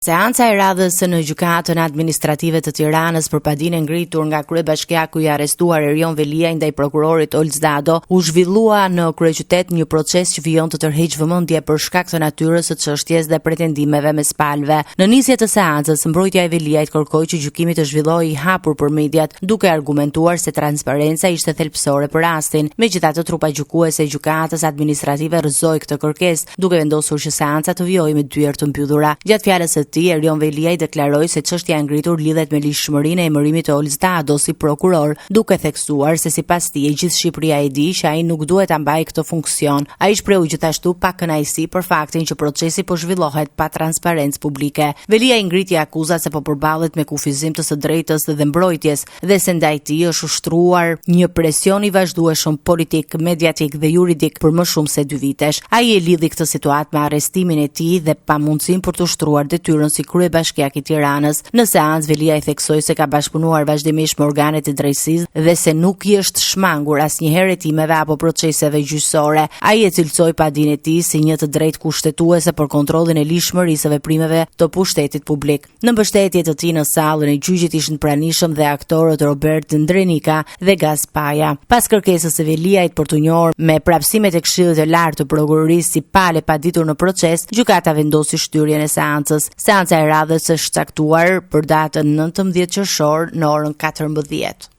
Seanca e radhës në gjykatën administrative të Tiranës për padinë ngritur nga kryebashkiaku i arrestuar Erion Velia ndaj prokurorit Olc Dado u zhvillua në kryeqytet një proces që vijon të tërheq vëmendje për shkak të natyrës së çështjes dhe pretendimeve mes palëve. Në nisje të seancës, mbrojtja e Veliait kërkoi që gjykimi të zhvillohej i hapur për mediat, duke argumentuar se transparenca ishte thelbësore për rastin. Megjithatë, trupa gjykuese e gjykatës administrative rrëzoi këtë kërkesë, duke vendosur që seanca të vijojë me dyert të mbyllura. Gjatë fjalës së Erion Veliaj deklaroi se çështja e ngritur lidhet me lishmërinë e emërimit të Olc Dado si prokuror, duke theksuar se sipas tij gjithë Shqipëria e di që ai nuk duhet ta mbajë këtë funksion. Ai shprehu gjithashtu pa kënaqësi për faktin që procesi po zhvillohet pa transparencë publike. Veliaj ngriti akuzat se po përballet me kufizim të së drejtës dhe mbrojtjes dhe se ndaj tij është ushtruar një presion i vazhdueshëm politik, mediatik dhe juridik për më shumë se 2 vitesh. Ai e lidhi këtë situatë me arrestimin e tij dhe pamundësinë për të ushtruar detyrën si kryebashkiak i Tiranës. Në seancë Velia i theksoi se ka bashkëpunuar vazhdimisht me organet e drejtësisë dhe se nuk i është shmangur asnjëherë hetimeve apo proceseve gjyqësore. Ai e cilësoi padinë e tij si një të drejtë kushtetuese për kontrollin e lishmërisë së veprimeve të pushtetit publik. Në mbështetje të tij në sallën e gjyqit ishin pranishëm dhe aktorët Robert Ndrenika dhe Gaz Paja. Pas kërkesës së Veliait për të njohur me prapësimet e Këshillit të Lartë të prokurorisë si palë paditur në proces, gjykata vendosi shtyrjen e seancës. Seanca e radhës është caktuar për datën 19 qershor në orën 14.